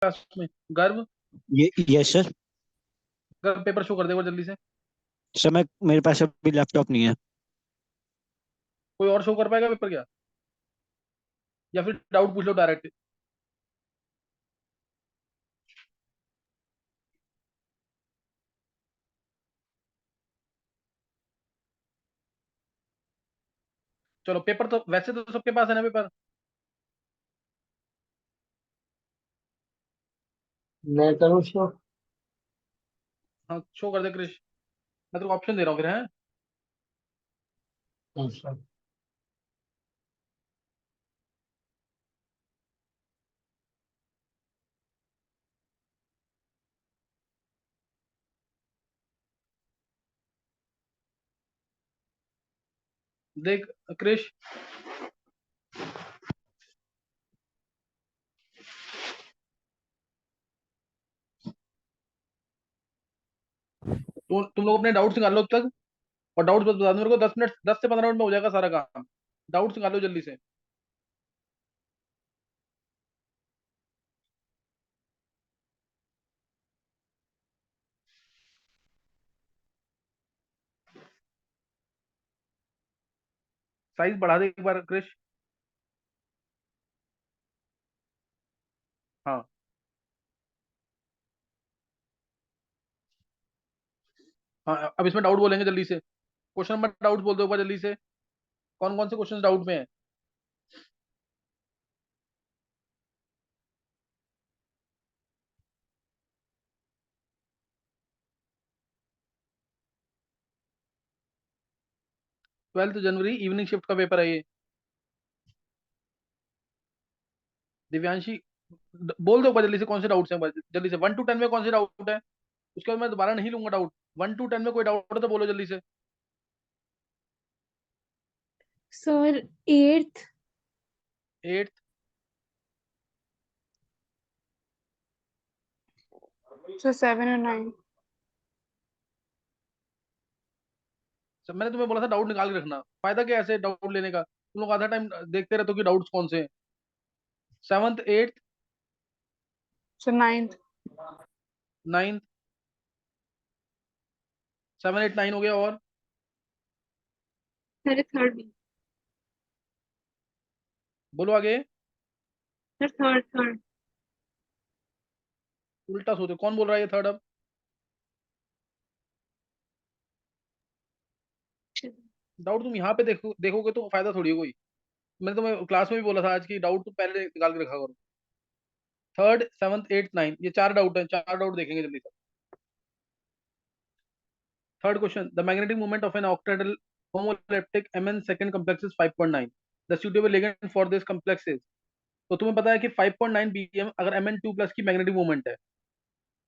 Class में? गर्व। ये यस सर। गर्व पेपर शो कर दे एक बार जल्दी से। सर मैं मेरे पास अभी लैपटॉप नहीं है। कोई और शो कर पाएगा पेपर क्या? या फिर डाउट पूछ लो डायरेक्ट। चलो पेपर तो वैसे तो सबके पास है ना पेपर। मैं करूँ शो? हाँ शो कर दे क्रिश। मैं तेरे को ऑप्शन दे रहा हूँ फिर है। अच्छा। देख क्रिश, तुम लोग अपने डाउट्स निकाल लो तब तक। और डाउट्स बता दो मेरे को, 10 मिनट, 10 से 15 मिनट में हो जाएगा सारा काम। डाउट्स निकालो जल्दी से। साइज बढ़ा दे एक बार क्रिश। हाँ। हाँ अब इसमें डाउट बोलेंगे जल्दी से। क्वेश्चन नंबर डाउट बोल दो एक बार जल्दी से। कौन कौन से क्वेश्चन डाउट में है? 12 जनवरी इवनिंग शिफ्ट का पेपर है ये। दिव्यांशी, बोल दो एक बार जल्दी से कौन से डाउट्स हैं जल्दी से। 1 to 10 में कौन से डाउट है? उसके बाद मैं दोबारा नहीं लूंगा डाउट। 1 to 10 में कोई डाउट है तो बोलो जल्दी से। Sir eighth. 8। सर 7 और 9। मैंने तुम्हें बोला था डाउट निकाल के रखना, फायदा क्या है ऐसे डाउट लेने का? तुम लोग आधा टाइम देखते रहते हो कि डाउट्स कौन से हैं। 7th, 8th, sir 9th। 9th। 7, 8, 9 हो गया और? सर थर्ड भी। बोलो आगे। Sir third third. उल्टा सोचो, कौन बोल रहा है ये थर्ड अब? डाउट तुम यहाँ पे देखोगे तो फायदा थोड़ी है कोई। मैंने तुम्हें क्लास में भी बोला था आज की डाउट तुम पहले निकाल के रखा करो। 3rd, 7th, 8th, 9th, ये 4 डाउट है, 4 डाउट देखेंगे जल्दी से। Third question, the magnetic moment of an octahedral homoleptic Mn second complex is 5.9। The suitable ligand for this complex is. तो तुम्हें पता है कि 5.9 BM अगर Mn2+ की मैग्नेटिक मोमेंट है,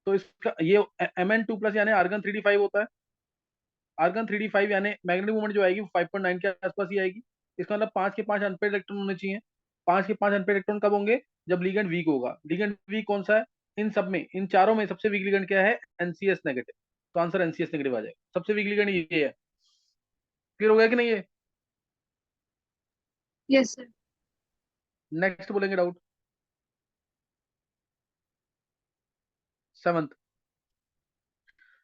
तो इसका ये Mn2+ यानी आर्गन 3d5 होता है। आर्गन 3d5 यानी मैग्नेटिक मोमेंट जो आएगी वो 5.9 के आसपास ही आएगी। इसका मतलब 5 के 5 अनपेड इलेक्ट्रॉन होने चाहिए। 5 के 5 अनपेड इलेक्ट्रॉन कब होंगे? जब लिगेंड वीक होगा। लिगेंड वीक कौन सा है? इन सब में, इन चारों में सबसे वीक लिगेंड क्या है? NCS negative. तो आंसर NCS नेगेटिव आ जाएगा, सबसे वीक लिगेंड ये है। क्लियर हो गया कि नहीं ये? Yes sir. नेक्स्ट बोलेंगे doubt. 7th,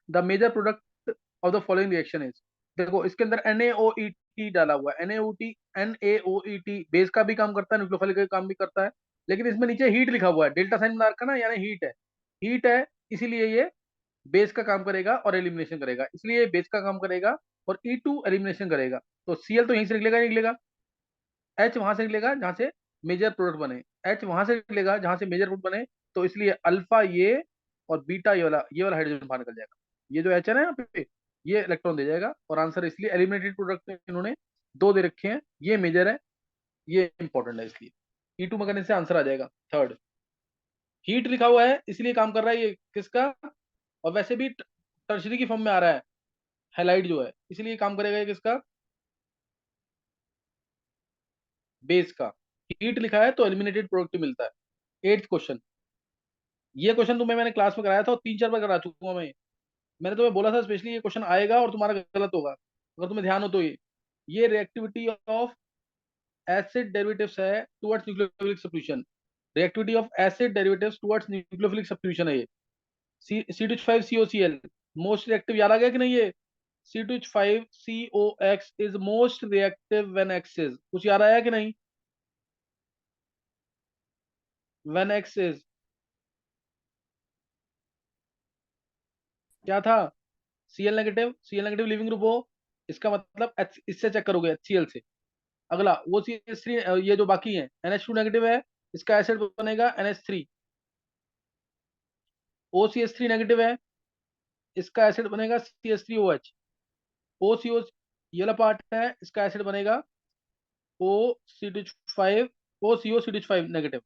the major product of the following reaction is. देखो इसके अंदर NaOET डाला हुआ है। NaOET बेस का भी काम करता है, न्यूक्लियोफाइल का काम भी करता है। लेकिन इसमें नीचे हीट लिखा हुआ है, डेल्टा साइन बना रखा ना, यानी हीट है। हीट है, इसीलिए ये बेस का काम करेगा और एलिमिनेशन करेगा, इसलिए ये बेस का काम करेगा। और E2 एलिमिनेशन करेगा। तो Cl तो यहीं से निकलेगा ही निकलेगा। H वहां से निकलेगा जहां से मेजर प्रोडक्ट बने। H वहां से निकलेगा जहां से मेजर प्रोडक्ट बने। तो इसलिए अल्फा ये और बीटा ये वाला हाइड्रोजन बाहर निकल जाएगा। ये जो H है ना यहाँ पे, ये इलेक्ट्रॉन दे जाएगा। और आंसर इसलिए एलिमिनेटेड प्रोडक्ट में इन्होंने दो दे रखे हैं, ये मेजर है, ये इंपॉर्टेंट है, इसलिए E2 में करने से आंसर आ जाएगा थर्ड। हीट लिखा हुआ है इसलिए काम कर रहा है ये किसका? और वैसे भी टर्शरी की फॉर्म में आ रहा है हैलाइड जो है, इसलिए काम करेगा ये किसका? बेस का। हीट लिखा है तो एलिमिनेटेड प्रोडक्ट मिलता है। 8th क्वेश्चन, ये क्वेश्चन तुम्हें मैंने क्लास में कराया था और 3 4 बार करा चुका हूं मैं। मैंने तुम्हें बोला था स्पेशली ये क्वेश्चन आएगा और तुम्हारा गलत होगा, अगर तुम्हें ध्यान हो तो। ये रिएक्टिविटी ऑफ एसिड डेरिवेटिव्स है towards nucleophilic substitution. Reactivity of acid derivatives towards nucleophilic substitution है ये। C2H5COCl मोस्ट रिएक्टिव, याद आ गया कि नहीं ये? C2H5COX is most reactive when X is, कुछ याद आया कि नहीं? व्हेन X इज क्या था? Cl नेगेटिव लिविंग ग्रुप हो, इसका मतलब इससे चेक करोगे HCl से। अगला वो CH3, ये जो बाकी है NH2 नेगेटिव है, इसका एसिड बनेगा NH3। OCH3 नेगेटिव है, इसका एसिड बनेगा CH3OH। OCO ये वाला पार्ट है, इसका एसिड बनेगा OCH5, OCO negative.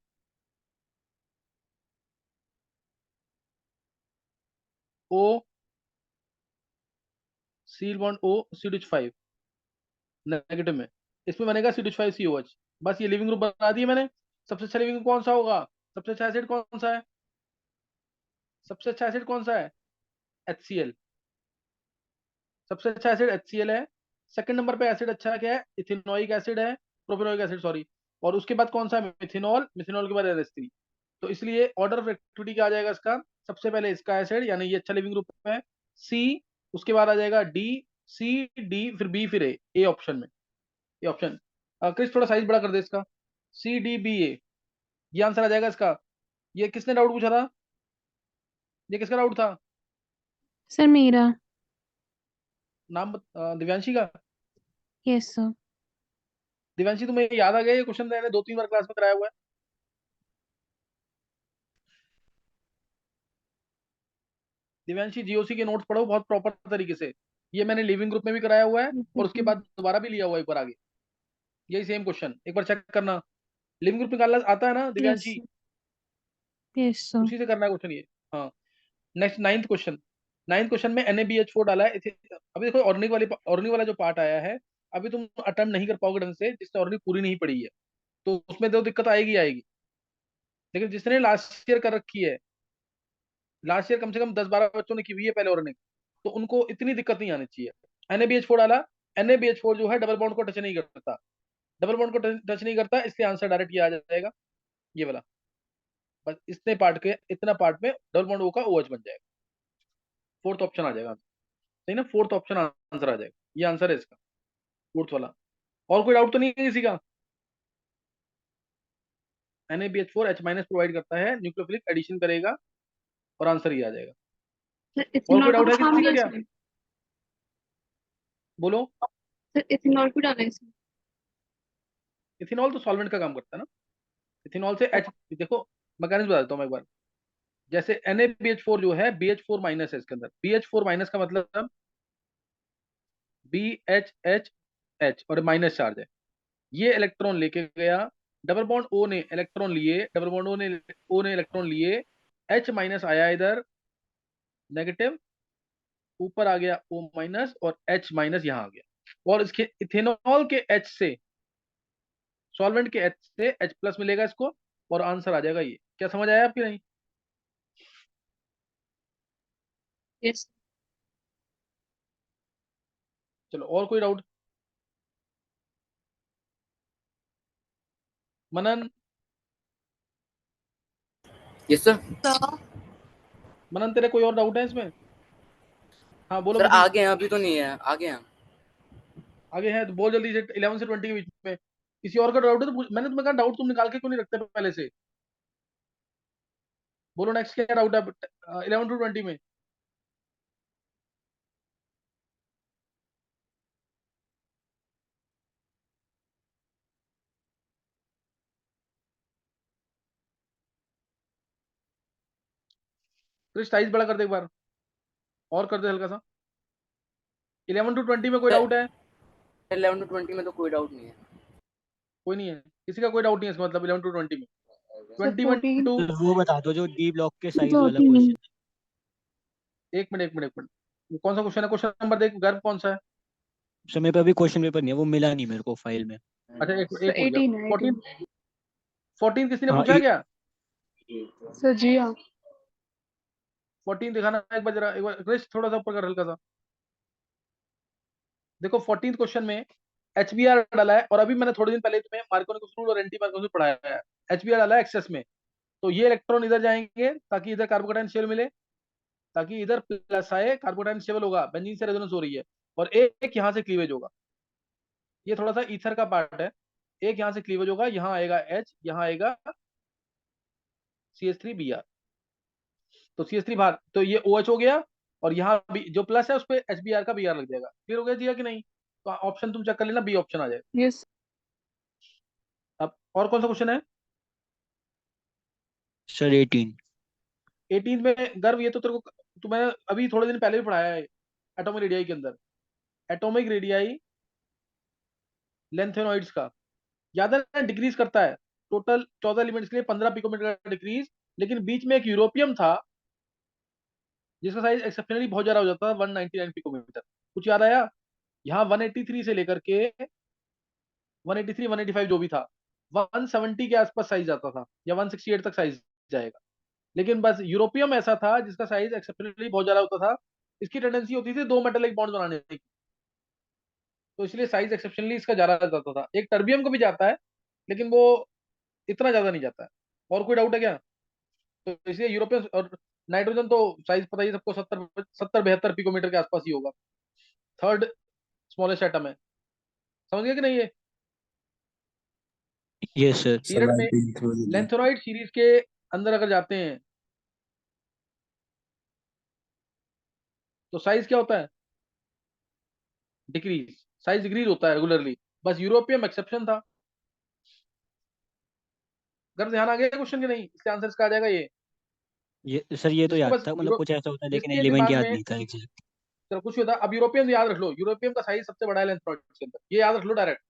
O seal bond OCH5 negative में, इसमें बनेगा CH5COH। बस ये लिविंग ग्रुप बना दिए मैंने। सबसे अच्छा लिविंग ग्रुप कौन सा होगा? सबसे अच्छा एसिड कौन सा है? सबसे अच्छा एसिड कौन सा है? HCl। सबसे अच्छा एसिड HCl है। सेकंड नंबर पे एसिड अच्छा क्या है? इथेनोइक एसिड है, प्रोपेनोइक एसिड सॉरी। और उसके बाद कौन सा है? मिथेनॉल। मिथेनॉल के बाद NH3। तो इसलिए ऑर्डर ऑफ एक्टिविटी क्या आ जाएगा इसका? सबसे पहले इसका एसिड, यानी ये अच्छा लिविंग ग्रुप है, C। उसके बाद आ जाएगा D, C D फिर B फिर A ऑप्शन में। ये ऑप्शन क्रिस थोड़ा साइज बड़ा कर दे इसका। CDBA ये आंसर आ जाएगा इसका। ये किसने डाउट पूछा था? ये किसका डाउट था? सर मेरा। नाम दिव्यांशी का। Yes sir. दिव्यांशी तुम्हें याद आ गया ये क्वेश्चन? मैंने 2-3 बार क्लास में कराया हुआ है। दिव्यांशी जीओसी के नोट्स पढ़ो बहुत प्रॉपर तरीके से। ये मैंने लिविंग ग्रुप में भी कराया हुआ है, और उसके बाद दोबारा भी लिया हुआ है एक बार आगे। यही सेम क्वेश्चन एक बार चेक करना। लिविंग ग्रुप निकालना आता है ना यस दिव्यांशी? Yes sir. उसी से करना है क्वेश्चन ये। हाँ, next ninth question. Ninth question में NaBH4 डाला है। अभी देखो ऑर्गेनिक वाला जो पार्ट आया है, अभी तुम अटेम्प्ट नहीं कर पाओगे ढंग से, जिसने ऑर्गेनिक पूरी नहीं पढ़ी है, तो उसमें तो दिक्कत आएगी आएगी। लेकिन जिसने लास्ट ईयर कर रखी है, लास्ट ईयर कम से कम 10-12 बच्चों ने की हुई है पहले ऑर्गेनिक, तो उनको इतनी दिक्कत नहीं आनी चाहिए। NaBH4 डाला। NaBH4 जो है डबल बॉन्ड को टच नहीं करता, डबल बॉन्ड को टच नहीं करता, इसलिए आंसर डायरेक्ट ये आ जाएगा, ये वाला। बस इतने पार्ट के, इतना पार्ट में डबल बॉन्ड O का OH बन जाएगा। फोर्थ ऑप्शन आ जाएगा, सही ना? फोर्थ ऑप्शन आंसर आ जाएगा, ये आंसर है इसका, फोर्थ वाला। और कोई डाउट तो नहीं है किसी का? NaBH4 H माइनस प्रोवाइड करता है, न्यूक्लियोफिलिक एडिशन करेगा, और आंसर ये आ जाएगा। सर और कोई इथेनॉल को डाउट भी है किसी शामिल का है क्या? इसमें? बोलो। सर इथेनॉल भी डाला है इसमें? इथेनॉल तो सॉल्वेंट का काम करता है ना। इथेनॉल से H, देखो मैकेनिज्म बता देता हूँ मैं एक बार। जैसे NaBH4 जो है, BH4 माइनस है इसके अंदर। BH4 माइनस का मतलब BHH और माइनस चार्ज है। ये इलेक्ट्रॉन लेके गया, डबल बॉन्ड O ने इलेक्ट्रॉन लिए, डबल बॉन्ड O ने इलेक्ट्रॉन लिए, H माइनस आया इधर नेगेटिव, ऊपर आ गया O माइनस, और H माइनस यहाँ आ गया, और इसके इथेनॉल के H से, सॉल्वेंट के H से H प्लस मिलेगा इसको, और आंसर आ जाएगा ये। क्या समझ आया आपकी? नहीं? यस। चलो, और कोई डाउट? मनन, यस सर। मनन तेरे कोई और डाउट है इसमें? हाँ बोलो सर बुद्धि। आगे हैं, अभी तो नहीं है, आगे हैं। आगे है तो बोल जल्दी से, 11 से 20 के बीच में। किसी और का डाउट है तो मैंने तुम्हें कहा डाउट तुम निकाल के क्यों नहीं रखते पहले से? बोलो नेक्स्ट क्या डाउट है 11 to 20 में? तो साइज बड़ा कर दे एक बार, और कर दे हल्का सा। 11 to 20 में कोई डाउट है? 11 to 20 में तो कोई डाउट नहीं है। कोई नहीं है, किसी का कोई डाउट नहीं है इसका मतलब 11 to 20 में। सर 21 to, वो बता दो जो D ब्लॉक के साइज वाला 14 क्वेश्चन है। एक मिनट एक मिनट एक मिनट, वो कौन सा क्वेश्चन है? क्वेश्चन नंबर देख, गर्भ कौन सा है? सर मेरे पे अभी क्वेश्चन पेपर नहीं है, वो मिला नहीं मेरे को फाइल में। अच्छा एक सर एक हो गया। 18 है 14, 18। 14 किसी ने हाँ पूछा क्या? सर जी हाँ। 14 दिखाना एक बार जरा, एक बार क्रिश थोड़ा सा ऊपर कर हल्का सा। देखो 14 क्वेश्चन में HBr डाला है, और अभी मैंने थोड़े दिन पहले तुम्हें मार्कोनिक रूल और एंटी मार्कोनिक पढ़ाया है। HBr डाला है एक्सेस में, तो ये इलेक्ट्रॉन इधर जाएंगे ताकि इधर कार्बोकैटायन शेल मिले, ताकि इधर प्लस आए, कार्बोकैटायन शेल होगा, बेंजीन से रेजोनेंस हो रही है, और एक यहाँ से क्लीवेज होगा। ये थोड़ा सा ईथर का पार्ट है। एक यहाँ से क्लीवेज होगा, यहाँ आएगा H, यहाँ आएगा CH3Br। तो CH3 बाहर, तो ये OH हो गया, और यहाँ भी जो प्लस है उस पर HBr का Br लग जाएगा। क्लियर हो गया जी कि नहीं? तो ऑप्शन तुम चेक कर लेना, बी ऑप्शन आ जाएगा। Yes. अब और कौन सा क्वेश्चन है? सर 18। 18 में गर्व, ये तो तेरे को तुम्हें अभी थोड़े दिन पहले भी पढ़ाया है एटॉमिक रेडियाई के अंदर। एटॉमिक रेडियाई लेंथेनॉइड्स का याद है, डिक्रीज करता है टोटल 14 एलिमेंट्स के लिए 15 पिकोमीटर का डिक्रीज। लेकिन बीच में एक यूरोपियम था जिसका साइज एक्सेप्शनली बहुत ज्यादा हो जाता था, 199 पिकोमीटर। कुछ याद आया? यहाँ 183 से लेकर के 183 185 जो भी था, 170 के आसपास साइज आता था, या 168 तक साइज जाएगा। लेकिन बस यूरोपियम ऐसा था जिसका साइज एक्सेप्शनली बहुत ज्यादा होता था। इसकी टेंडेंसी होती थी दो मेटलिक बॉन्ड बनाने की, तो इसलिए साइज एक्सेप्शनली इसका ज्यादा जाता था। एक टर्बियम को भी जाता है, लेकिन वो इतना ज्यादा नहीं जाता है। और कोई डाउट है क्या? तो इसलिए यूरोपियन और नाइट्रोजन तो साइज पता ही सबको, 70 72 पिकोमीटर के आसपास ही होगा। थर्ड स्मॉलेस्ट एटम है। समझ गए कि नहीं? ये यस सर। सर पीरियड में 19th में दीजिए। लेंथेनॉइड सीरीज के अंदर अगर जाते हैं तो साइज क्या होता है? डिक्रीज। साइज डिक्रीज होता है रेगुलरली, बस यूरोपियम एक्सेप्शन था। अगर ध्यान आ गया क्वेश्चन के नहीं, इसके आंसर इसका आ जाएगा ये सर ये तो जिसको याद बस था, मतलब कुछ ऐसा होता है लेकिन जिसके एलिमेंट दिमाग याद में, नहीं था एग्जैक्ट। चलो कुछ भी होता है। अब यूरोपियम याद रख लो, यूरोपियम का साइज सबसे बड़ा है लेंथेनॉइड के अंदर, ये याद रख लो डायरेक्ट।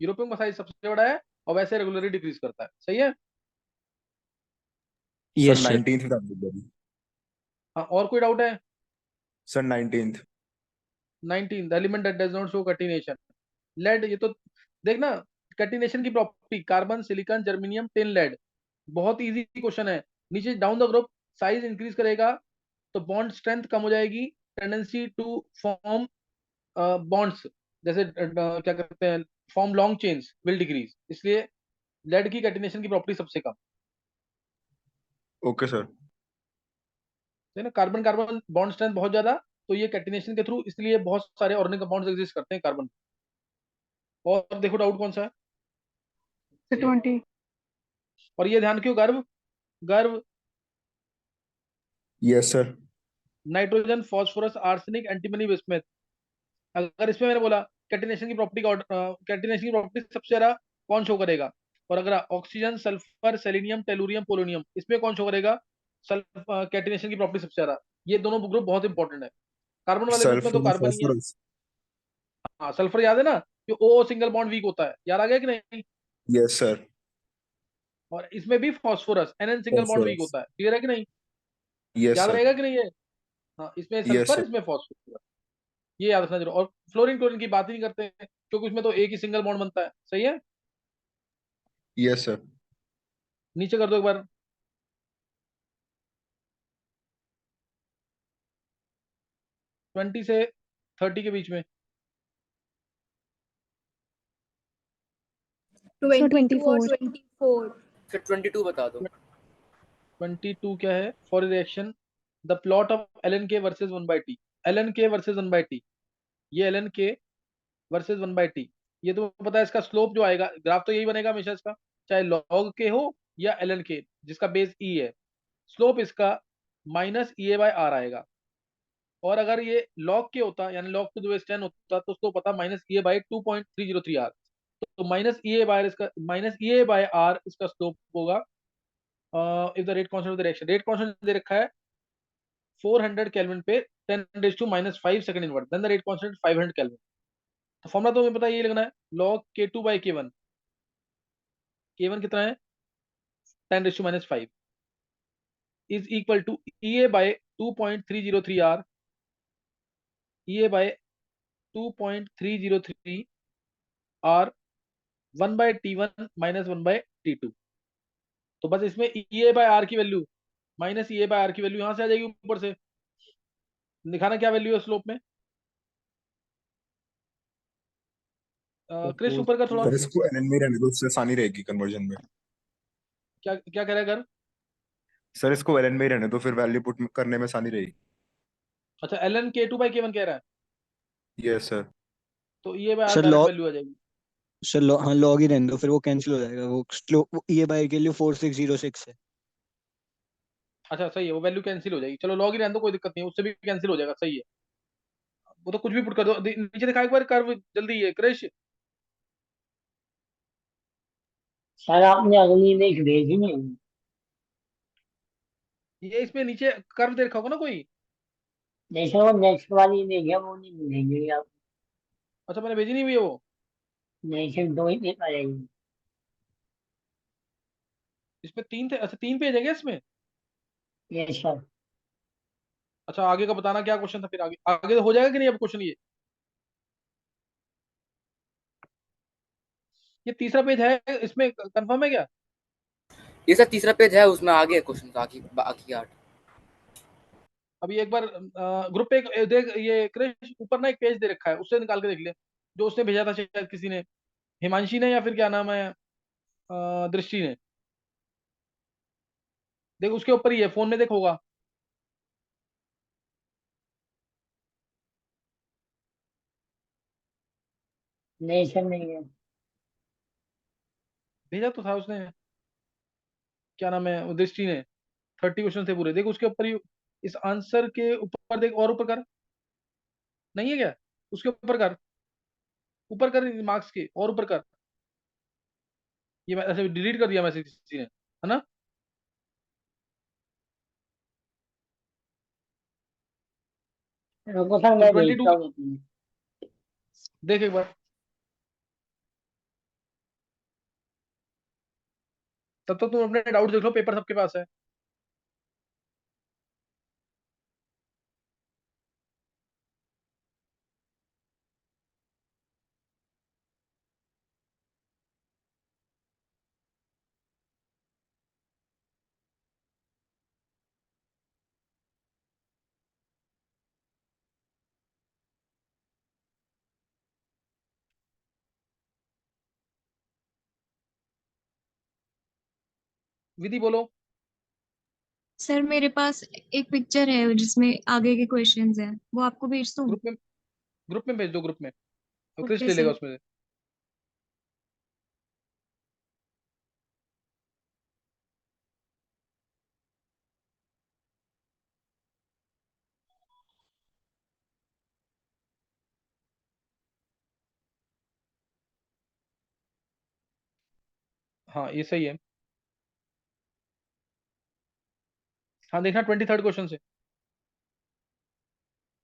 यूरोपियम का साइज सबसे बड़ा है और वैसे रेगुलरली डिक्रीज करता है। सही है? Sir yes sir. 19th में दीजिए। हाँ, और कोई डाउट है? Sir 19th। 19 the element that does not show catenation. Lead, ये तो देखना कैटिनेशन की property, carbon silicon germanium tin lead. बहुत इजी क्वेश्चन है। नीचे down the group size increase करेगा तो बॉन्ड स्ट्रेंथ कम हो जाएगी, टेंडेंसी टू फॉर्म बॉन्ड्स, जैसे क्या कहते हैं, form long chains will decrease. इसलिए लेड की कैटिनेशन की प्रॉपर्टी सबसे कम ओके सर। है ना। कार्बन कार्बन बॉन्ड स्ट्रेंथ बहुत ज्यादा, तो ये कैटिनेशन के थ्रू, इसलिए बहुत सारे ऑर्गेनिक कंपाउंड्स एग्जिस्ट करते हैं कार्बन। और देखो डाउट कौन सा है? So 20. और ये ध्यान क्यों, गर्व गर्व yes sir. Nitrogen phosphorus arsenic antimony bismuth. अगर इसमें मैंने बोला कैटिनेशन की प्रॉपर्टी का, कैटिनेशन की प्रॉपर्टी सबसे ज्यादा कौन शो करेगा? और अगर oxygen sulphur selenium tellurium polonium, इसमें कौन शो करेगा कैटिनेशन की प्रॉपर्टी सबसे ज्यादा? ये दोनों ग्रुप बहुत इंपॉर्टेंट है। कार्बन वाले ग्रुप में तो सल्फर और कार्बन ही है। फास्फोरस। हाँ, सल्फर याद है ना, कि ओ सिंगल बॉन्ड वीक होता है, याद आ गया कि नहीं? Yes sir. और इसमें भी phosphorus N single bond weak phosphorus. होता है। क्लियर है कि नहीं? यस याद सर। रहेगा कि नहीं ये? हाँ, इसमें यस सल्फर, सर। इसमें फॉस्फोरस, ये याद रखना जरूर। और फ्लोरीन क्लोरीन की बात ही नहीं करते हैं, क्योंकि उसमें तो एक ही सिंगल बॉन्ड बनता है। सही है? Yes sir. नीचे कर दो एक बार। 20 से 30 के बीच में। 22 और 24। फिर 22 बता दो। 22 क्या है? For reaction the plot of L के वर्सेज 1/t। एल के वर्सेज 1/t, ये एल के वर्सेज 1/t। ये तो पता है, इसका स्लोप जो आएगा, ग्राफ तो यही बनेगा हमेशा इसका, चाहे लॉग के हो या एल के, जिसका बेस ई है। स्लोप इसका -EA/r आएगा। और अगर ये लॉग के होता, यानी लॉग टू द बेस 10 होता, तो उसको पता -EA/2.303r। तो -EA/r इसका स्लोप होगा। If the rate constant of the reaction, rate constant दे रखा है 400 केल्विन पे 10⁻⁵ second invert, then the rate constant 500 kelvin. तो फॉर्मूला तो हमें पता है, ये लगना है log K2/K1। K1 कितना है? 10⁻⁵ is equal to EA/2.303r, EA/2.303r 1/T1 -1/T2। तो बस इसमें EA/r की वैल्यू -EA/r की वैल्यू यहां से आ जाएगी ऊपर से। दिखाना क्या वैल्यू है स्लोप में। क्रिश ऊपर का थोड़ा। सर इसको एनएन में रहने दो, उससे आसानी रहेगी कन्वर्जन में। क्या क्या कह रहा है कर? सर इसको एलन में ही रहने दो, फिर वैल्यू पुट करने में आसानी रहेगी। अच्छा, ln k2/k1 कह रहा है, यस सर। तो ये by R sir direct log, value आ जाएगी। सर हाँ लॉग ही रहने दो, फिर वो कैंसिल हो जाएगा। वो ये बाय के लिए 4606 है। अच्छा सही है, वो वैल्यू कैंसिल हो जाएगी, चलो लॉग ही रहने दो, कोई दिक्कत नहीं है, उससे भी कैंसिल हो जाएगा, सही है। वो तो कुछ भी पुट कर दो, नीचे दिखा एक बार कर्व जल्दी, ये क्रिश। सर आपने अगली लिंक भेजी नहीं। ये इसमें नीचे कर्व दे रखा होगा ना कोई। जैसे वो नेक्स्ट वाली लिंक है वो नहीं मिलेगी आप। अच्छा, मैंने भेजी नहीं हुई है वो। नहीं, सिर्फ दो ही लिंक आ जाएगी। इसमें तीन थे, अच्छा 3 पेज है क्या इसमें? Yes sir. अच्छा, आगे का बताना क्या क्वेश्चन था, फिर आगे आगे तो हो जाएगा कि नहीं अब क्वेश्चन ये? ये तीसरा पेज है, इसमें कंफर्म है क्या? ये सर तीसरा पेज है, उसमें आगे क्वेश्चन बाकी बाकी 8। अभी एक बार ग्रुप पे देख, ये क्रिश ऊपर ना एक पेज दे रखा है, उससे निकाल के देख ले, जो उसने भेजा था शायद किसी ने, हिमांशी ने या फिर क्या नाम है, दृष्टि ने। देख उसके ऊपर ही है, फोन में देख होगा। नहीं सर, नहीं है। भेजा तो था उसने, क्या नाम है, वो दृष्टि ने। 30 क्वेश्चन थे पूरे, देख उसके ऊपर ही, इस आंसर के ऊपर देख, और ऊपर कर। नहीं है क्या? उसके ऊपर कर, ऊपर कर मार्क्स के, और ऊपर कर। ये मैं ऐसे डिलीट कर दिया मैसेज किसी ने, है ना? रुको सर, तो मैं 22 भेजता हूँ अपनी। देख एक बार, तब तक तुम अपने डाउट देख लो, पेपर सबके पास है। विधि बोलो। सर मेरे पास एक पिक्चर है जिसमें आगे के क्वेश्चंस हैं, वो आपको भेज दूँ? ग्रुप में भेज दो, ग्रुप में, और क्रिश ओके ले लेगा सर। उसमें से। हाँ ये सही है। हाँ देखना 23rd क्वेश्चन से,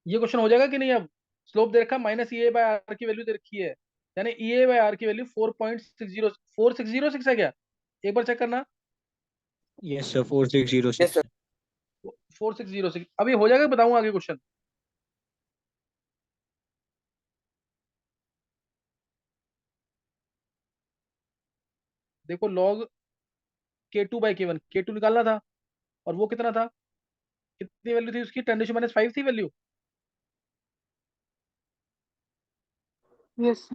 ये क्वेश्चन हो जाएगा कि नहीं अब? स्लोप दे रखा, -EA/R की वैल्यू दे रखी है, यानी EA/R की वैल्यू 4.606 है क्या? एक बार चेक करना। Yes sir 4606 yes sir. है। 4606, अभी हो जाएगा, बताऊंगा आगे क्वेश्चन। देखो log k2/k1, k2 निकालना था, और वो कितना था, कितनी वैल्यू थी उसकी, 10⁻⁵ थी वैल्यू। Yes.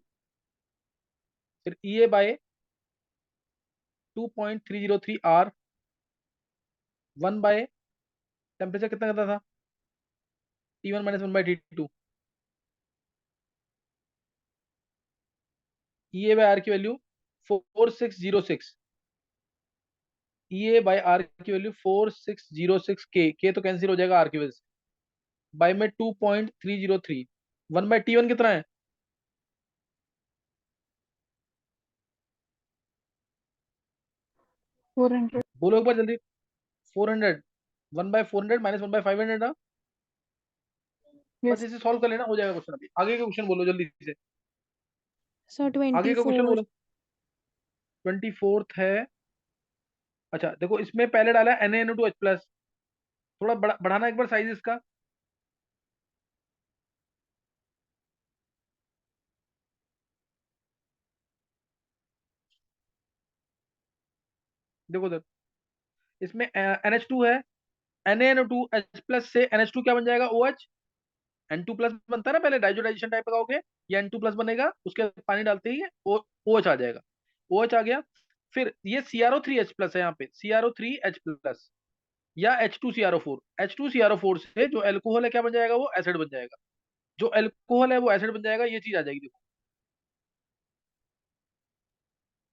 फिर EA/2.303R, 1 बाय टेम्परेचर कितना करता था, T1 - 1/T2। EA/R की वैल्यू 4606, EA/R की वैल्यू 4606, के तो कैंसिल हो जाएगा आर की वजह से, बाय में 2.303, 1/T1 कितना है? 400. बोलो एक बार जल्दी। 400, 1/400 -1/500 ना। बस Yes. इसे सॉल्व कर लेना, हो जाएगा क्वेश्चन। अभी आगे का क्वेश्चन बोलो जल्दी से, सर आगे का क्वेश्चन 24। बोलो। 24th है। अच्छा देखो, इसमें पहले डाला है Na2H+, थोड़ा बढ़ाना एक बार साइज इसका। देखो उधर, इसमें NH2 है, Na2H+ से NH2 क्या बन जाएगा, OH। N2+ बनता है ना, पहले डाइजोडाइजेशन टाइप लगाओगे, ये N2+ बनेगा, उसके बाद पानी डालते ही ओ OH आ जाएगा। OH आ गया, फिर ये CrO3H+ है यहाँ पे, CrO3H+ या H2CrO4। H2CrO4 से जो एल्कोहल है क्या बन जाएगा, वो एसिड बन जाएगा। जो एल्कोहल है वो एसिड बन जाएगा, ये चीज आ जाएगी देखो।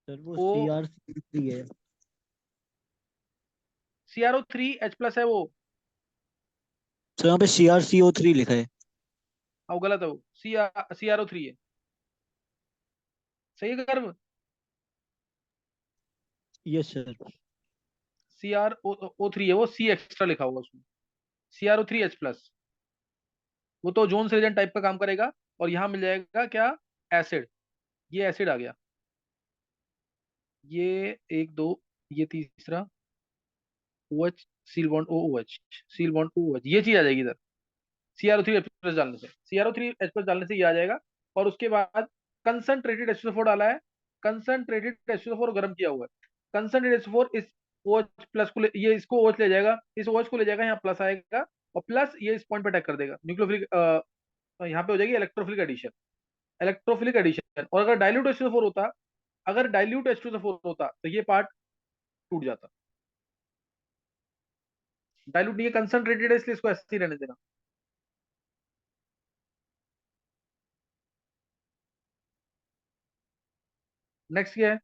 सर वो ओ CrCl3 है। CrO3H+ है वो। सर यहाँ पे CrCO3 लिखा है। वो गलत है, वो CrO3 है। सही है गर्व। Yes sir. CrO3 है वो, C एक्स्ट्रा लिखा होगा उसमें। CrO3H+, वो तो जोन्स रिएजेंट टाइप का काम करेगा। और यहाँ मिल जाएगा क्या, एसिड। ये एसिड आ गया, ये एक दो, ये तीसरा OH, seal bond OOH, seal bond OOH, ये चीज आ जाएगी इधर। CrO3H+ डालने से, CrO3H+ डालने से ये आ जाएगा। और उसके बाद कंसंट्रेटेड H2SO4 डाला है, कंसंट्रेटेड H2SO4 गर्म किया हुआ है। कंसंट्रेटेड H2SO4 इस OH+ को ये इसको OH ले जाएगा, इस OH को ले जाएगा, यहाँ प्लस आएगा, और प्लस ये इस पॉइंट पे अटैक कर देगा, न्यूक्लियोफिलिक, यहाँ पे हो जाएगी इलेक्ट्रोफिलिक एडिशन। Electrophilic addition. और अगर डाइल्यूट H2SO4 होता, अगर डाइल्यूट H2SO4 होता तो ये पार्ट टूट जाता। डाइल्यूट नहीं है, कंसंट्रेटेड है, इसलिए इसको ऐसे ही रहने देना। नेक्स्ट क्या है,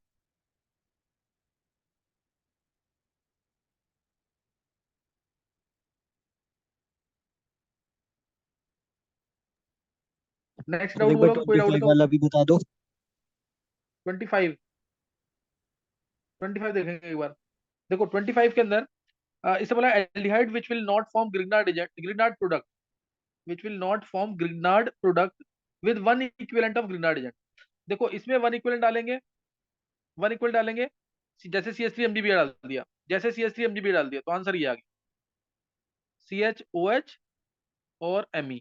नेक्स्ट और डाउट एक बार बोलो, कोई डाउट है 25 तो। वाला भी बता दो। 25, 25 देखेंगे एक बार। देखो 25 के अंदर इससे बोला aldehyde which will not form Grignard agent, Grignard product, which will not form Grignard product with one equivalent of Grignard agent. देखो इसमें वन इक्विवेलेंट डालेंगे, वन इक्वल डालेंगे, जैसे CH3 MgBr डाल दिया, जैसे CH3 MgBr डाल दिया, तो आंसर ये आ गया, CHOH और Me,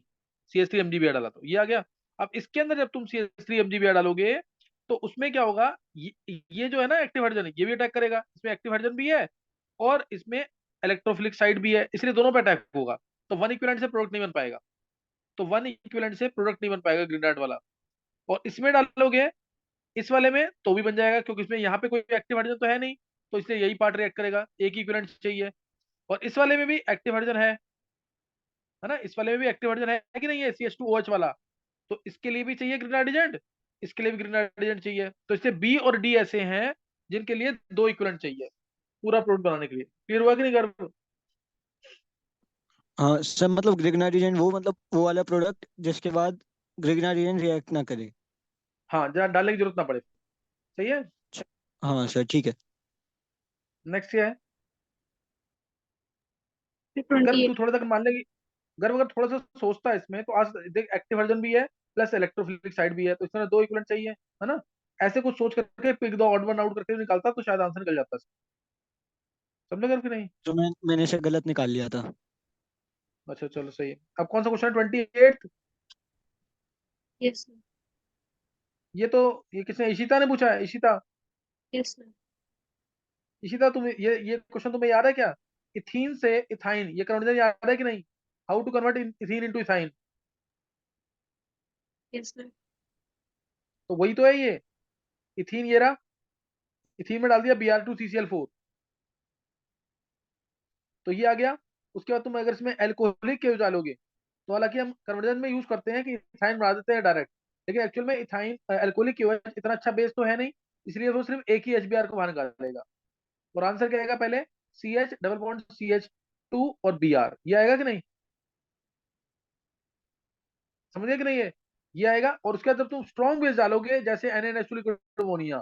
CH3 MgBr डाला तो ये आ गया। अब इसके अंदर जब तुम CH3 MgBr डालोगे तो उसमें क्या होगा, ये जो है ना एक्टिव हाइड्रोजन, ये भी अटैक करेगा, इसमें एक्टिव हाइड्रोजन भी है और इसमें इलेक्ट्रोफिलिक साइड भी है, इसलिए दोनों पे अटैक होगा। तो वन इक्विवेलेंट से प्रोडक्ट नहीं बन पाएगा, तो वन इक्विवेलेंट से प्रोडक्ट नहीं बन पाएगा ग्रीनहाइट वाला। और इसमें डालोगे, इस वाले में तो भी बन जाएगा, क्योंकि इसमें यहाँ पे कोई एक्टिव हाइड्रोजन तो है नहीं, तो इसलिए यही पार्ट रिएक्ट करेगा, एक ही इक्विवेलेंट चाहिए। और इस वाले में भी एक्टिव हाइड्रोजन है ना, इस वाले में भी एक्टिव हाइड्रोजन है कि नहीं है, CH2OH वाला, तो इसके लिए भी चाहिए ग्रीनहाइट एजेंट, इसके लिए भी ग्रीनहाइट एजेंट चाहिए। तो इससे B और D ऐसे हैं जिनके लिए दो इक्विवेलेंट चाहिए पूरा प्रोडक्ट बनाने के लिए। क्लियर हुआ कि नहीं गर्व। हाँ सर, मतलब ग्रिग्नाइट वो मतलब वो वाला प्रोडक्ट जिसके बाद ग्रिग्नाइट रिएक्ट ना करे। हाँ, जहाँ डालने की जरूरत ना पड़े। सही है। हाँ सर ठीक है। नेक्स्ट क्या है, गर्व 28। तू थोड़ा तक मान लेगी, गर्व अगर थोड़ा सा सोचता है इसमें, तो आज देख एक्टिव हाइड्रोजन भी है प्लस इलेक्ट्रोफिलिक साइड भी है, तो इसमें दो इक्विवेलेंट चाहिए, है ना। ऐसे कुछ सोच करके pick the odd one out करके निकालता तो शायद आंसर निकल जाता। समझे गर्व कि नहीं। तो मैंने से गलत निकाल लिया था। अच्छा चलो सही है। अब कौन सा क्वेश्चन है, 28। Yes sir. ये किसने, इशिता ने पूछा है, इशिता। Yes sir. इशिता तुम ये क्वेश्चन तुम्हें याद है क्या, इथीन से इथाइन, ये कन्वर्जन याद है कि नहीं, how to convert ethene into ethyne. Yes sir. तो वही तो है ये, इथीन ये रहा, इथीन में डाल दिया Br2CCl4, तो ये आ गया। उसके बाद तुम अगर इसमें एल्कोहलिक के डालोगे, तो हालांकि हम कन्वर्जन में यूज करते हैं कि इथाइन बना देते हैं डायरेक्ट, लेकिन एक्चुअल में इथाइन एल्कोहलिक के इतना अच्छा बेस तो है नहीं, इसलिए वो सिर्फ एक ही HBr को बाहर निकालेगा। और आंसर क्या आएगा, पहले CH डबल बॉन्ड CH2 और Br, ये आएगा कि नहीं, समझ गए कि नहीं ये आएगा। और उसके बाद जब तुम स्ट्रॉन्ग बेस डालोगे जैसे NaNH2 लिक्विड अमोनिया,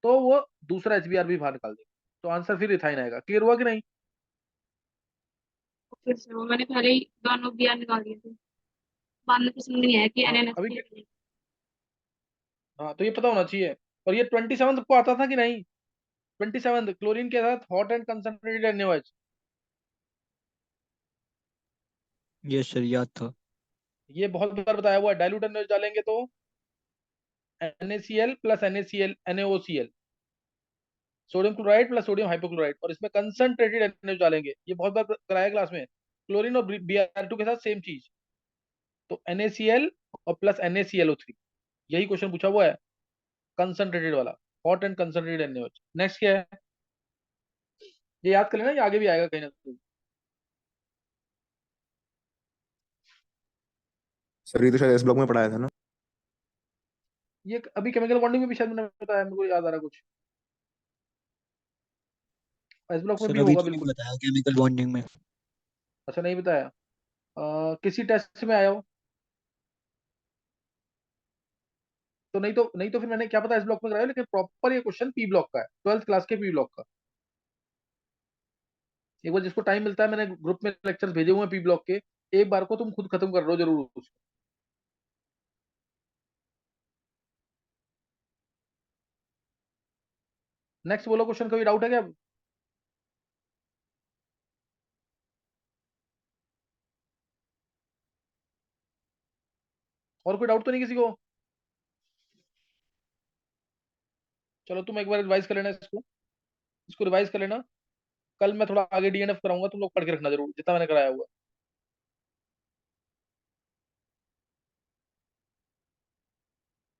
तो वो दूसरा HBr भी बाहर निकाल देगा, तो आंसर फिर इथाइन आएगा। क्लियर हुआ कि नहीं। ओके सर, वो मैंने पहले ही दोनों बी आर निकाल दिए थे, बाद में तो समझ नहीं आया कि हाँ अभी NaNH2 है। हाँ, तो ये पता होना चाहिए। और ये 27 को आता था कि नहीं, 27 क्लोरीन के साथ hot and concentrated NaOH। Yes sir याद था। ये बहुत बार बताया हुआ है, डाइल्यूट NaOH डालेंगे तो NaCl plus NaCl NaOCl, sodium chloride plus sodium hypochloride, और इसमें कंसंट्रेटेड NaOH डालेंगे, ये बहुत बार कराया क्लास में। क्लोरीन और Br2 के साथ सेम चीज, तो NaCl और प्लस NaClO3, यही क्वेश्चन पूछा हुआ है। कंसंट्रेटेड वाला, hot and concentrated NaOH। Next क्या है, ये याद कर लेना, ये आगे भी आएगा कहीं ना कहीं। सर ये तो शायद एस ब्लॉक में पढ़ाया था ना। ये अभी केमिकल बॉन्डिंग में भी शायद मैंने बताया, मेरे को याद आ रहा कुछ, एस ब्लॉक में सर भी अभी होगा तो नहीं बिल्कुल। बताया केमिकल बॉन्डिंग में। अच्छा नहीं बताया, किसी टेस्ट में आया हो तो, नहीं तो फिर मैंने क्या पता इस ब्लॉक में कराया, लेकिन प्रॉपर ये क्वेश्चन पी ब्लॉक का है, 12th क्लास के पी ब्लॉक का। एक बार जिसको टाइम मिलता है, मैंने ग्रुप में लेक्चर्स भेजे हुए हैं पी ब्लॉक के, एक बार को तुम खुद खत्म कर लो जरूर उसको। नेक्स्ट बोलो क्वेश्चन, कोई डाउट है क्या? और कोई डाउट तो नहीं किसी को? चलो तुम एक बार रिवाइज कर लेना इसको, रिवाइज कर लेना। कल मैं थोड़ा आगे DNF कराऊंगा, तुम लोग पढ़ के रखना जरूर जितना मैंने कराया हुआ है।